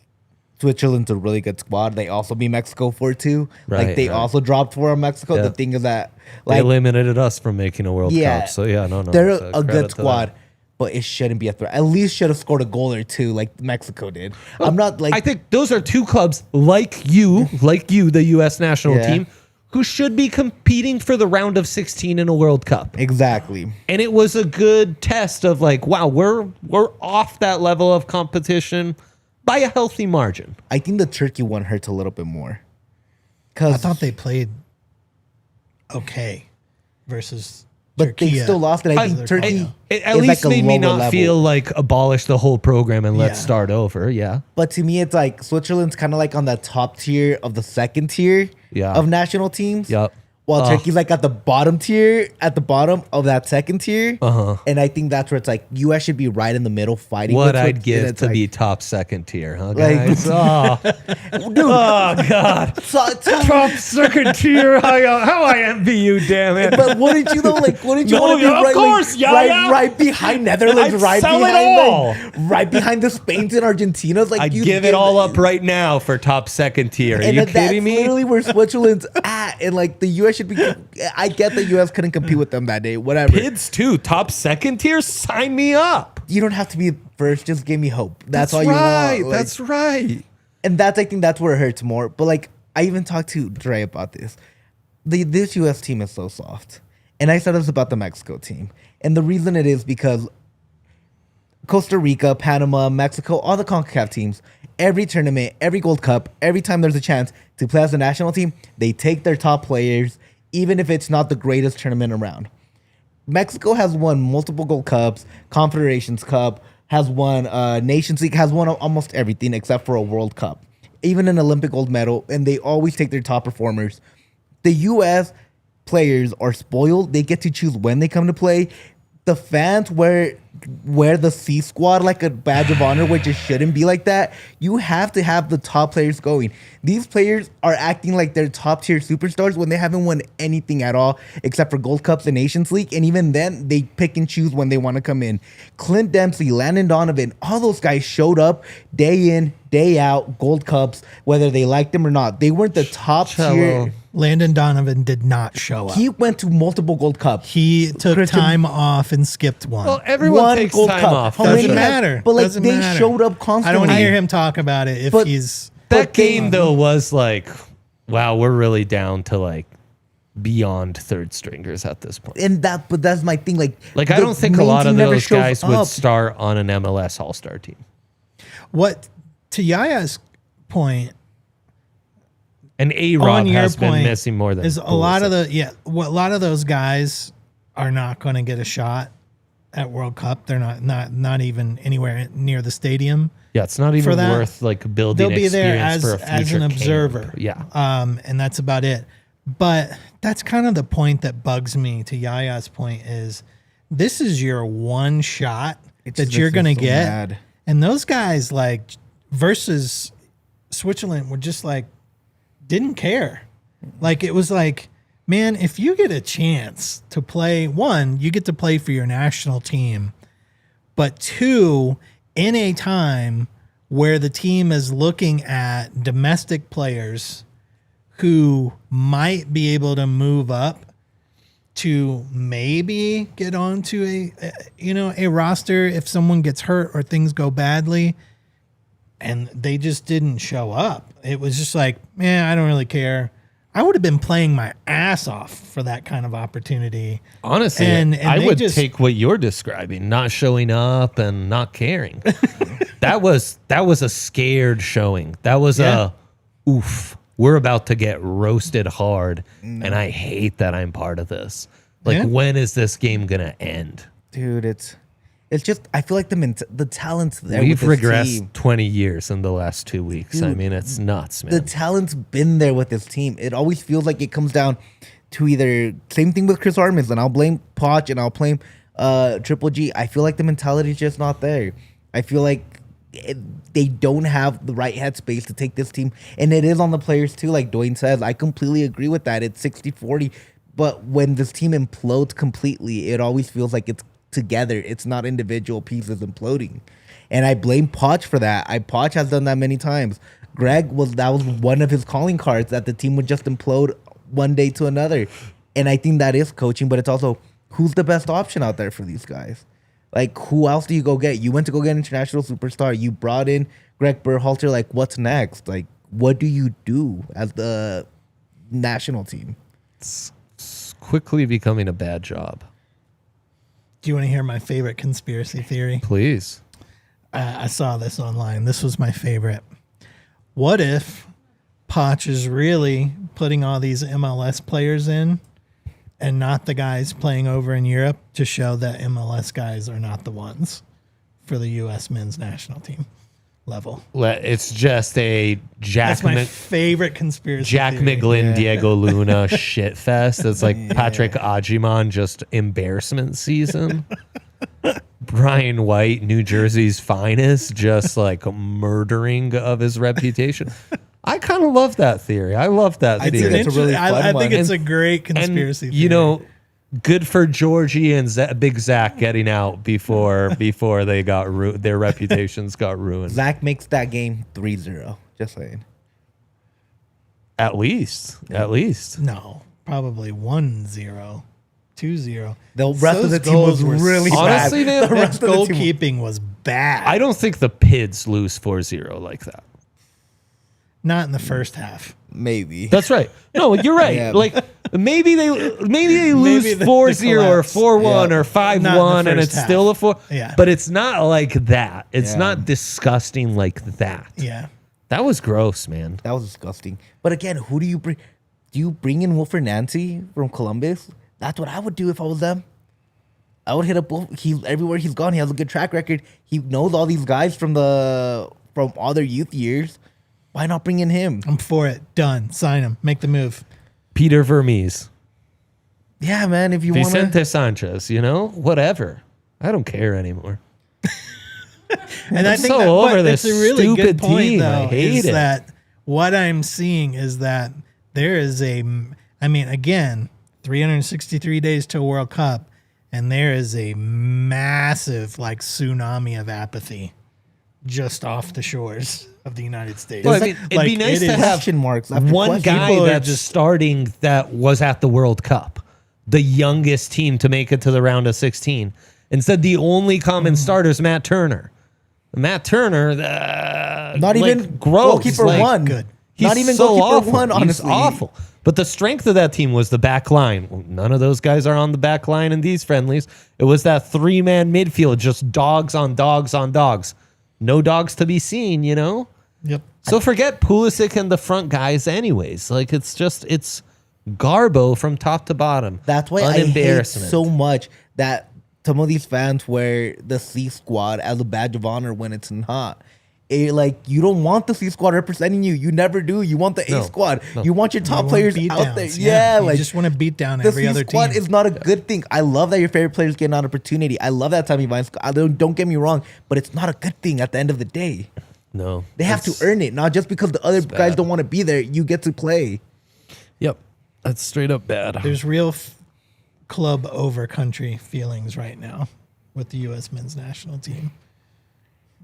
Switzerland's a really good squad. They also beat Mexico 4-2. Like they also dropped 4 on Mexico. Yeah. The thing is that they eliminated us from making a World Cup. So they're a good squad. But it shouldn't be a threat. At least should have scored a goal or two like Mexico did. I'm not like... I think those are two clubs like you, the U.S. national team, who should be competing for the round of 16 in a World Cup. Exactly. And it was a good test of like, wow, we're off that level of competition by a healthy margin. I think the Turkey one hurts a little bit more. I thought they played okay versus... But Turkey, they still lost it. I think Turkey at least made me not feel like abolish the whole program and let's start over. Yeah. But to me, it's like Switzerland's kind of like on the top tier of the second tier of national teams. Yep. While Turkey's like at the bottom tier, at the bottom of that second tier. And I think that's where it's like US should be right in the middle fighting. What I'd give to be top second tier, huh, guys? Dude. Oh, God. Top second tier. How I envy you, damn it. But wouldn't you, though? Like, wouldn't you want to be right behind Netherlands, right behind the Spains and Argentinas? Like, I'd give it all up right now for top second tier. Are you kidding me? That's literally where Switzerland's at. And, like, the US should be... I get the US couldn't compete with them that day. Whatever. Kids, too. Top second tier? Sign me up. You don't have to be first. Just give me hope. That's all you want. Like, that's right. And I think that's where it hurts more. But, like, I even talked to Dre about this. This US team is so soft. And I said this about the Mexico team. And the reason it is because Costa Rica, Panama, Mexico, all the CONCACAF teams, every tournament, every Gold Cup, every time there's a chance to play as a national team, they take their top players, even if it's not the greatest tournament around. Mexico has won multiple Gold Cups, Confederations Cup, has won Nations League, has won almost everything except for a World Cup, even an Olympic gold medal, and they always take their top performers. The U.S. players are spoiled. They get to choose when they come to play. The fans wear the C squad like a badge of honor, which it shouldn't be like that. You have to have the top players going. These players are acting like they're top tier superstars when they haven't won anything at all except for Gold Cups and Nations League. And even then, they pick and choose when they want to come in. Clint Dempsey, Landon Donovan, all those guys showed up day in, day out, Gold Cups, whether they liked them or not. They weren't the top tier. Landon Donovan did not show up. He went to multiple Gold Cups. He took time off and skipped one. Well, everyone takes time off. Doesn't matter. But like they showed up constantly. I don't want to hear him talk about it if he's... That game, though, was like, wow, we're really down to like beyond third stringers at this point. But that's my thing. Like I don't think a lot of those guys would start on an MLS All-Star team. What, to Yaya's point... And A-Rob has been missing more than a lot of those guys are not going to get a shot at World Cup. They're not even anywhere near the stadium. Yeah, it's not even worth like building. They'll be there as an observer. Camp. Yeah, and that's about it. But that's kind of the point that bugs me. To Yaya's point is, this is your one shot that you're going to get, mad. And those guys like versus Switzerland were just like. Didn't care. Like, it was like man, if you get a chance to play, one, you get to play for your national team, but two, in a time where the team is looking at domestic players who might be able to move up to maybe get onto a roster if someone gets hurt or things go badly, and they just didn't show up. It was just like, man, I don't really care. I would have been playing my ass off for that kind of opportunity. Honestly, and I would take what you're describing, not showing up and not caring. That was a scared showing. That was oof. We're about to get roasted hard, and I hate that I'm part of this. Like, when is this game gonna end? Dude, it's just, I feel like the talent's there. We've with this regressed team. 20 years in the last 2 weeks. Dude, I mean, it's nuts, man. The talent's been there with this team. It always feels like it comes down to either, same thing with Chris Armas, and I'll blame Poch and I'll blame Triple G. I feel like the mentality's just not there. I feel like they don't have the right headspace to take this team. And it is on the players too, like Duane says. I completely agree with that. It's 60-40. But when this team implodes completely, it always feels like it's together. It's not individual pieces imploding. And I blame Poch for that. Poch has done that many times. That was one of his calling cards, that the team would just implode one day to another. And I think that is coaching, but it's also who's the best option out there for these guys? Like, who else do you go get? You went to go get an international superstar. You brought in Greg Berhalter. Like, what's next? Like, what do you do as the national team? It's quickly becoming a bad job. Do you want to hear my favorite conspiracy theory? Please. I saw this online. This was my favorite. What if Poch is really putting all these MLS players in and not the guys playing over in Europe to show that MLS guys are not the ones for the U.S. men's national team level? It's just a That's my favorite conspiracy Jack theory. McGlynn, Diego Luna shit fest. It's like Patrick Ajiman, just embarrassment season. Brian White, New Jersey's finest, just like murdering of his reputation. I kind of love that theory. I love that theory. It's a really fun I think one. it's a great conspiracy theory. You know, good for Georgie and Big Zach getting out before they got their reputations got ruined. Zach makes that game 3-0. Just saying. At least. No, probably 1-0, 2-0. The rest of the team goals was were really Honestly, bad. man, The rest of the team goalkeeping was bad. I don't think the Pids lose 4-0 like that. Not in the first half. maybe. That's right. No, you're right. Yeah. Like maybe they lose Maybe the 4-0 or collapse. 4-1 Yeah. or 5-1 Not in the and first it's half. still a 4. Yeah. But it's not like that. It's Yeah. not disgusting like that. Yeah. That was gross, man. That was disgusting. But again, who do you bring? Do you bring in Wilfred Nancy from Columbus? That's what I would do if I was them. I would hit up both. He's everywhere he's gone. He has a good track record. He knows all these guys from all their youth years. Why not bring in him? I'm for it. Done. Sign him. Make the move. Peter Vermees. Yeah, man. If you want Vicente to, Sanchez, whatever. I don't care anymore. And I I'm think so that, over that's this a really good stupid point, team. I though, hate is it. that what I'm seeing is that there is again, 363 days to a World Cup, and there is a massive tsunami of apathy just off the shores of the United States. Well, I mean, it'd be nice it to is- have question marks after one question. guy People are that's just- starting that was at the World Cup, the youngest team to make it to the round of 16. Instead, the only common starter is Matt Turner. Matt Turner, not even gross. goalkeeper one. good. He's Not even so goalkeeper awful. one. Honestly, He's awful. But the strength of that team was the back line. Well, none of those guys are on the back line in these friendlies. It was that three-man midfield, just dogs on dogs on dogs. No dogs to be seen, Yep. So forget Pulisic and the front guys anyways. It's Garbo from top to bottom. That's why I hate Unembarrassment. so much that some of these fans wear the C squad as a badge of honor when it's not. You don't want the C squad representing you. You never do. You want the A No, squad. no. You want your top You want players beat out downs. there. Yeah, Yeah, you just want to beat down the every C other squad team. is not a good thing. I love that your favorite players get an opportunity. I love that Tommy Vines. Don't get me wrong, but it's not a good thing at the end of the day. No. They have to earn it, not just because the other guys don't want to be there. You get to play. Yep. That's straight up bad. There's real club over country feelings right now with the U.S. men's national team.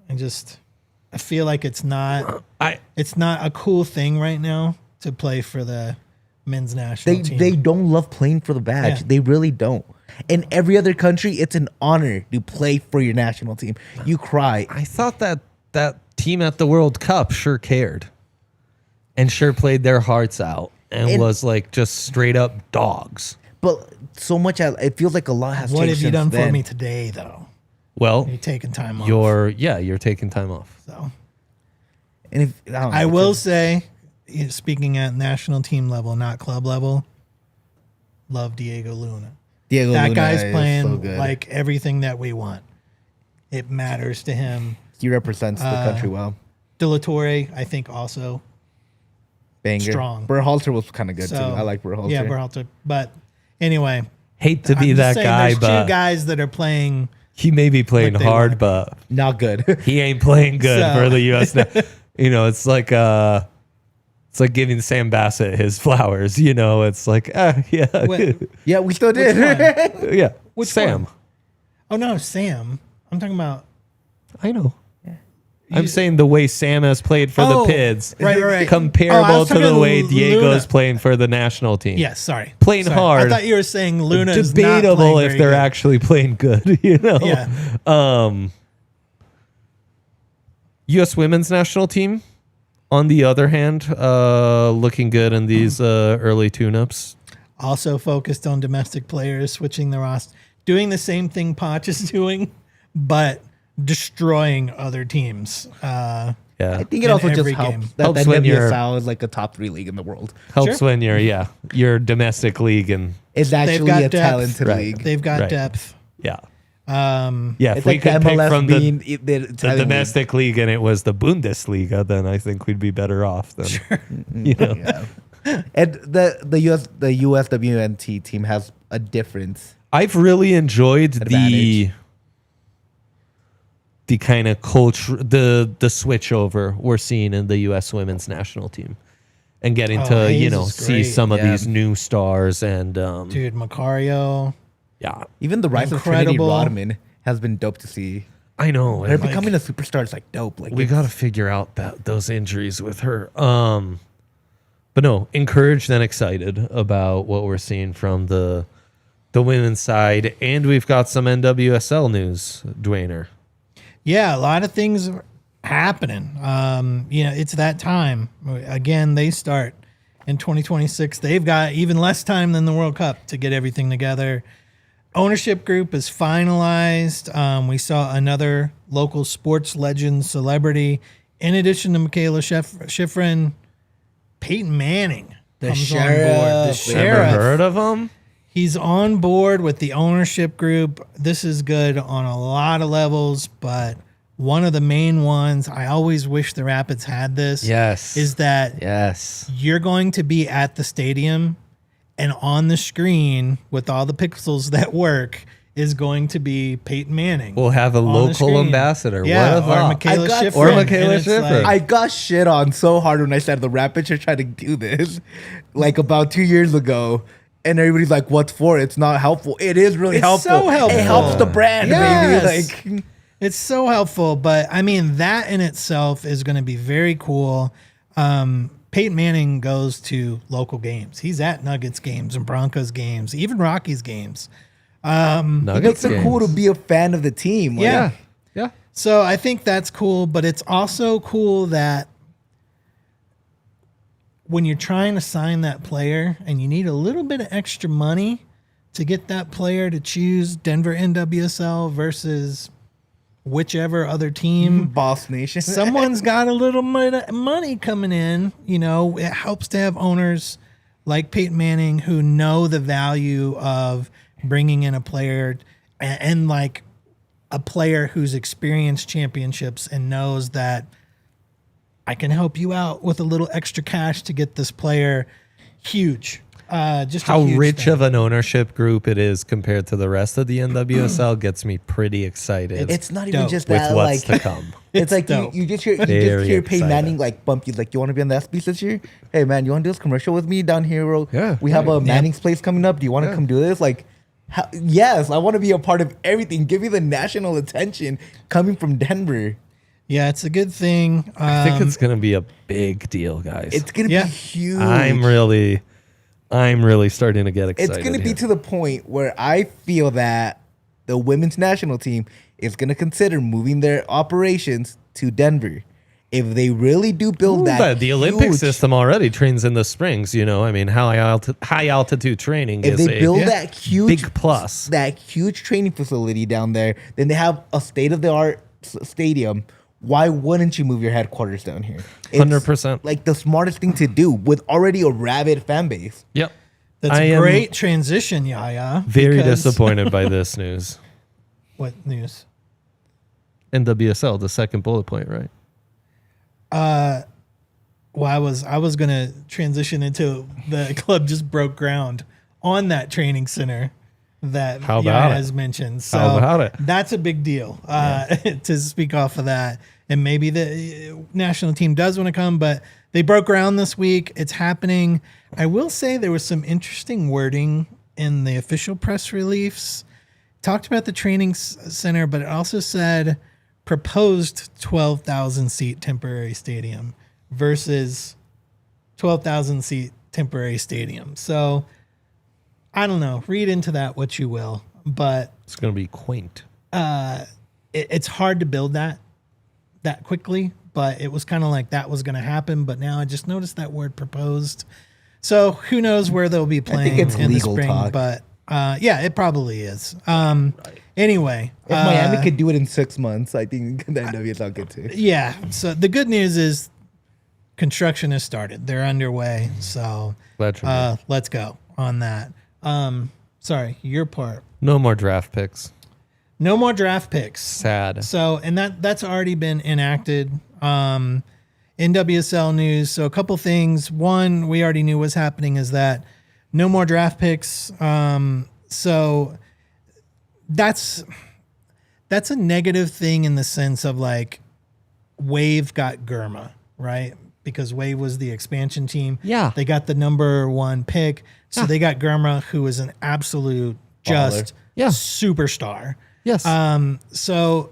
I feel like it's not a cool thing right now to play for the men's national team. They don't love playing for the badge. Yeah. They really don't. In every other country, it's an honor to play for your national team. You cry. I thought that team at the World Cup sure cared and sure played their hearts out and was like just straight up dogs. But so much, it feels like a lot has changed. What have you done then. for me today, though? Well, You're taking time off. You're taking time off. So And I will say, speaking at national team level, not club level, love Diego Luna. That guy's playing so good. like everything that we want. It matters to him. He represents the country well. De La Torre, I think, also Banger. strong. Berhalter was kind of good too. I like Berhalter. Yeah, Berhalter. But anyway, Hate to be I'm just that saying guy, there's but two guys that are playing. he may be playing What they hard, want. but Not good. he ain't playing good So- for the U.S. It's like giving Sam Bassett his flowers. It's like What- Yeah, we still did. one? yeah. Which Sam. one? Oh no, Sam. I'm talking about. I know. I'm saying the way Sam has played for the Pids, right. comparable to the way Luna. Diego's playing for the national team. Yes, sorry. Playing Sorry. hard. I thought you were saying Luna is not Debatable playing if very they're good. actually playing good. Yeah. U.S. women's national team, on the other hand, looking good in these early tune-ups. Also focused on domestic players, switching the roster, doing the same thing Poch is doing, but destroying other teams. I Yeah, think it In also just every helps game. that Helps the when you're- NWSL is like a top 3 league in the world. helps Sure. when your domestic league and It's They've actually got a depth. talented Right. league. They've got Right. depth. yeah. Um, Yeah, if It's we like the could pick MLS from being the the Italian domestic league and it was the Bundesliga, then I think we'd be better off. Than, league. Yeah. And the USWNT team has a difference. I've really enjoyed Advantage. the kind of culture, the switch over we're seeing in the U.S. women's national team, and getting to Hayes is see great. some of Yeah. these new stars and dude, Macario. yeah, Even the rise of Trinity Incredible. Rodman has been dope to see. I know. Her and, becoming a superstar is like dope. Like we got to figure out those injuries with her. But no, encouraged and excited about what we're seeing from the women's side, and we've got some NWSL news, Duane. Yeah, a lot of things are happening. It's that time. Again, they start in 2026. They've got even less time than the World Cup to get everything together. Ownership group is finalized. We saw another local sports legend celebrity. In addition to Michaela Schifrin, Peyton Manning comes sheriff. on board. The Ever sheriff. heard of them? He's on board with the ownership group. This is good on a lot of levels, but one of the main ones, I always wish the Rapids had this, Yes. is that Yes. you're going to be at the stadium and on the screen with all the pixels that work is going to be Peyton Manning. We'll have a on the local screen. ambassador. Yeah, What a or thought. Michaela I got- Schifrin. Or Michaela and it's Schifrin. I got shit on so hard when I said the Rapids are trying to do this, like about 2 years ago. And everybody's like, "What's for? It's not helpful." It is really It's helpful. so helpful. It helps the brand, Yes. baby. Like, It's so helpful, but I mean, that in itself is going to be very cool. Peyton Manning goes to local games. He's at Nuggets games and Broncos games, even Rockies games. it Nuggets makes it cool to games. be a fan of the team. Like, Yeah. Yeah. So I think that's cool, but it's also cool that when you're trying to sign that player and you need a little bit of extra money to get that player to choose Denver NWSL versus whichever other team, Boss Nation. someone's got a little money coming in. It helps to have owners like Peyton Manning who know the value of bringing in a player and like a player who's experienced championships and knows that I can help you out with a little extra cash to get this player huge. Just how a huge rich thing. of an ownership group it is compared to the rest of the NWSL gets me pretty excited. It's not even dope. just with that. what's Like to come. it's like dope. you just hear Very Peyton excited. Manning like bump you like, you want to be on the SBs this year? Hey man, you want to do this commercial with me down here? Yeah, We have right. a Manning's place coming up. Do you want to come do this? Like, yes, I want to be a part of everything. Give me the national attention coming from Denver. Yeah, it's a good thing. I think it's gonna be a big deal, guys. It's gonna Yeah. be huge. I'm really starting to get excited. It's going to be here. to the point where I feel that the women's national team is going to consider moving their operations to Denver. If they really do build that, But the Olympic huge- system already trains in the springs. I mean, high altitude training if is they a build that huge big plus. that huge training facility down there, then they have a state of the art stadium. Why wouldn't you move your headquarters down here? It's 100%. like the smartest thing to do with already a rabid fan base. Yep. That's I a am great transition, Yahya. Very because- disappointed by this news. What news? NWSL, the second bullet point, right? Well, I was gonna transition into the club just broke ground on that training center that How about Yahya it? has mentioned. So How about it? That's a big deal to speak off of that. And maybe the national team does want to come, but they broke ground this week. It's happening. I will say there was some interesting wording in the official press release. Talked about the training center, but it also said proposed 12,000 seat temporary stadium versus 12,000 seat temporary stadium. So I don't know. Read into that what you will, but It's going to be quaint. it's hard to build that quickly. But it was kind of like that was going to happen. But now I just noticed that word proposed. So who knows where they'll be playing it's in the legal spring? talk. But yeah, it probably is. Anyway, If Miami could do it in 6 months, I think the NWSL could too. yeah. So the good news is construction has started. They're underway. So Legendary. let's go on that. Sorry, your part. No more draft picks. No more draft picks. Sad. So, and that's already been enacted. NWSL news. So a couple things. One, we already knew was happening is that no more draft picks. So that's a negative thing in the sense of like Wave got Gurma, right? Because Wave was the expansion team. Yeah. They got the number 1 pick. So they got Gurma, who is an absolute just Yeah. superstar. Yes. So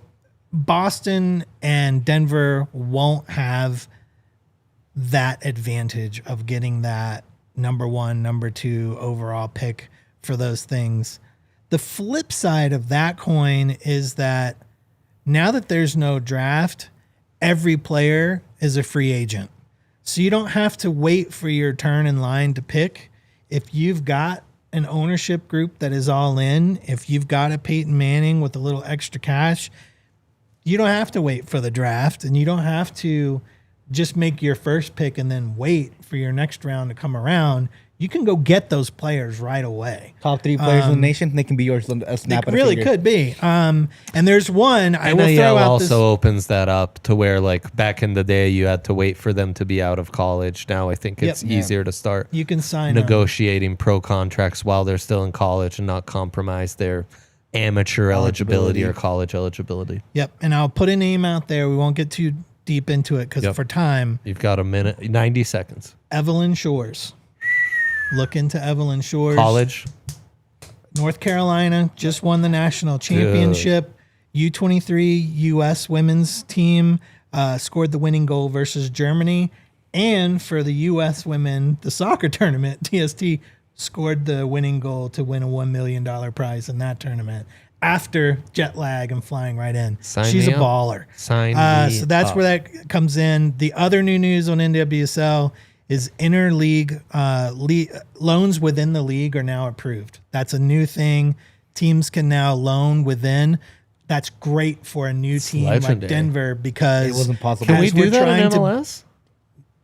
Boston and Denver won't have that advantage of getting that number 1, number 2 overall pick for those things. The flip side of that coin is that now that there's no draft, every player is a free agent. So you don't have to wait for your turn in line to pick. If you've got an ownership group that is all in, if you've got a Peyton Manning with a little extra cash, you don't have to wait for the draft, and you don't have to just make your first pick and then wait for your next round to come around. You can go get those players right away. Top 3 players in the nation, they can be yours. A snap It of a really finger. could be. And there's one I will NIL throw out also this. opens that up to where, like, back in the day, you had to wait for them to be out of college. Now I think it's Yep. easier to start You can sign 'em. negotiating pro contracts while they're still in college and not compromise their amateur eligibility or college eligibility. Yep. And I'll put a name out there. We won't get too deep into it because Yep. for time, You've got a minute, 90 seconds. Evelyn Shores. Look into Evelyn Shores. College. North Carolina just won the national championship. U23 U.S. women's team scored the winning goal versus Germany. And for the U.S. women, the soccer tournament, TST scored the winning goal to win a $1 million prize in that tournament after jet lag and flying right in. Sign She's a me up. baller. Sign me So that's up. where that comes in. The other new news on NWSL is interleague loans within the league are now approved. That's a new thing. Teams can now loan within. That's great for a new team like legendary. Denver because It wasn't possible. Can we as do we're that in trying MLS?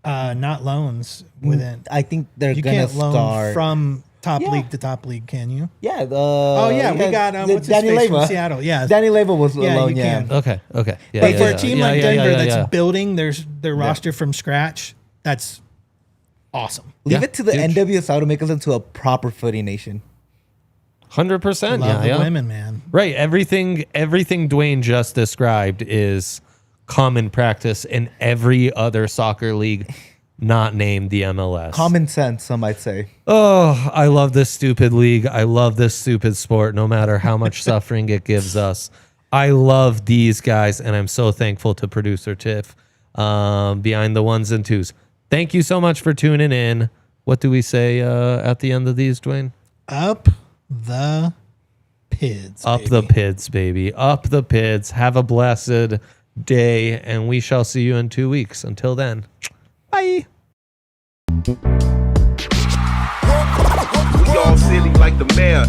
not loans within. I think they're You gonna can't loan start from top Yeah. league to top league, can you? Yeah. We got what's his Danny face from Leyva. Seattle. Yeah, Danny Leyva was Yeah, alone. you Yeah. can. Okay. Yeah, but yeah, for yeah. a team Yeah, like yeah, Denver yeah, that's yeah. building their roster from scratch, that's awesome. Leave it to the NWSL to make us into a proper footy nation. 100%. Love the women, man. Right. Everything Duane just described is common practice in every other soccer league not named the MLS. Common sense, some might say. Oh, I love this stupid league. I love this stupid sport, no matter how much suffering it gives us. I love these guys, and I'm so thankful to producer Tiff behind the ones and twos. Thank you so much for tuning in. What do we say at the end of these, Duane? Up the PIDs. Up the PIDs, baby. Up the PIDs. Have a blessed day, and we shall see you in 2 weeks. Until then, bye. We all silly like the mayor.